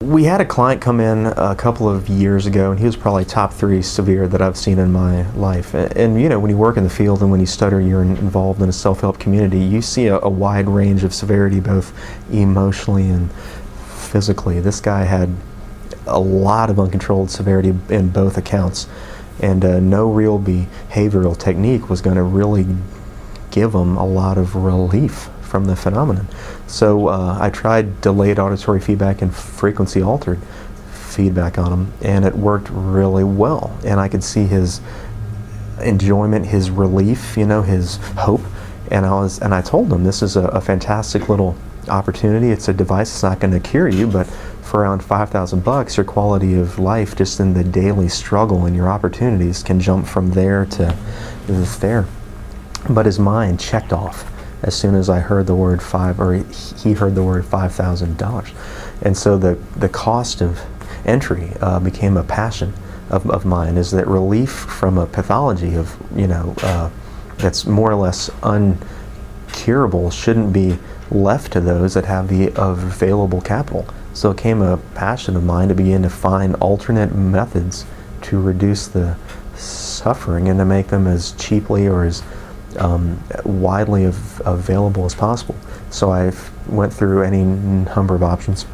We had a client come in a couple of years ago, and he was probably top 3 severe that I've seen in my life. And you know, when you work in the field and when you stutter, you're involved in a self-help community, you see a wide range of severity, both emotionally and physically. This guy had a lot of uncontrolled severity in both accounts, and no real behavioral technique was going to really give him a lot of relief from the phenomenon. So I tried delayed auditory feedback and frequency altered feedback on him, and it worked really well. And I could see his enjoyment, his relief, you know, his hope. And I told him, this is a fantastic little opportunity. It's a device that's not going to cure you, but for around $5,000, your quality of life just in the daily struggle and your opportunities can jump from there to there. But his mind checked off as soon as I heard the word he heard the word $5,000. And so the cost of entry became a passion of mine, is that relief from a pathology of, you know, that's more or less uncurable shouldn't be left to those that have the available capital. So it became a passion of mine to begin to find alternate methods to reduce the suffering and to make them as cheaply or as widely available as possible. So I went through any number of options,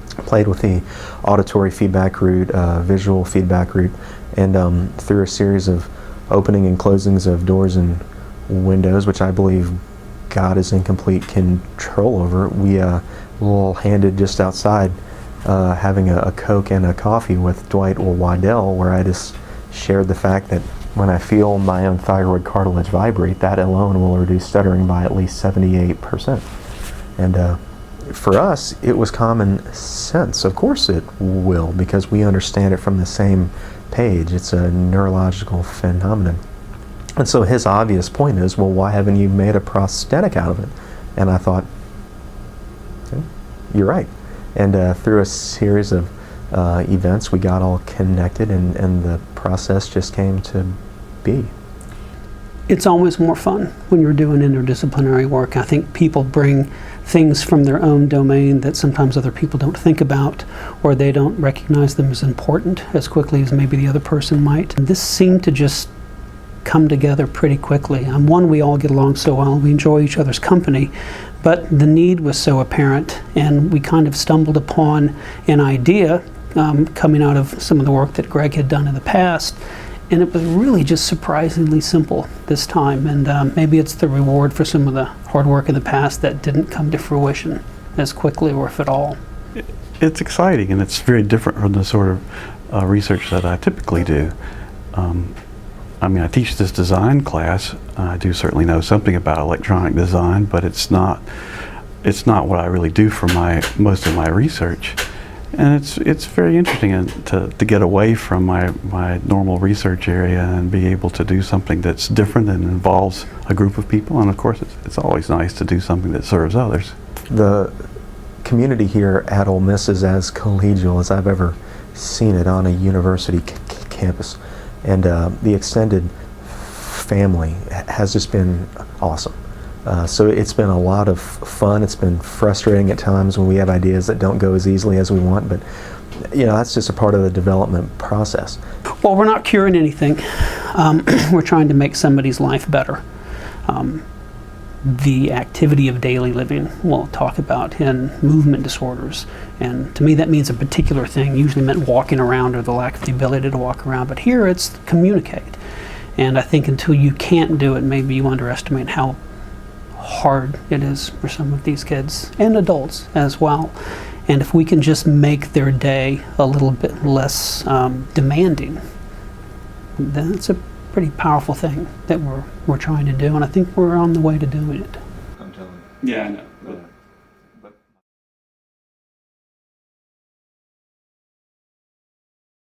played with the auditory feedback route, visual feedback route, and through a series of opening and closings of doors and windows, which I believe God is in complete control over. We were handed just outside having a Coke and a coffee with Dwight or Waddell, where I just shared the fact that when I feel my own thyroid cartilage vibrate, that alone will reduce stuttering by at least 78%. And for us, it was common sense. Of course it will, because we understand it from the same page. It's a neurological phenomenon. And so his obvious point is, well, why haven't you made a prosthetic out of it? And I thought, okay, you're right. And through a series of events, we got all connected, and the process just came to be. It's always more fun when you're doing interdisciplinary work. I think people bring things from their own domain that sometimes other people don't think about, or they don't recognize them as important as quickly as maybe the other person might. And this seemed to just come together pretty quickly. We all get along so well, we enjoy each other's company, but the need was so apparent, and we kind of stumbled upon an idea coming out of some of the work that Greg had done in the past, and it was really just surprisingly simple this time. And maybe it's the reward for some of the hard work in the past that didn't come to fruition as quickly or if at all. It's exciting, and it's very different from the sort of research that I typically do. I mean, I teach this design class. I do certainly know something about electronic design, but it's not what I really do for most of my research. And it's very interesting to get away from my normal research area and be able to do something that's different and involves a group of people. And of course, it's always nice to do something that serves others. The community here at Ole Miss is as collegial as I've ever seen it on a university campus. And the extended family has just been awesome. So it's been a lot of fun. It's been frustrating at times when we have ideas that don't go as easily as we want, but you know, that's just a part of the development process. Well, we're not curing anything. We're trying to make somebody's life better. The activity of daily living we'll talk about in movement disorders, and to me that means a particular thing, usually meant walking around or the lack of the ability to walk around, but here it's communicate. And I think until you can't do it, maybe you underestimate how hard it is for some of these kids and adults as well. And if we can just make their day a little bit less demanding, then it's a pretty powerful thing that we're trying to do, and I think we're on the way to doing it. I'm telling you. Yeah, I know.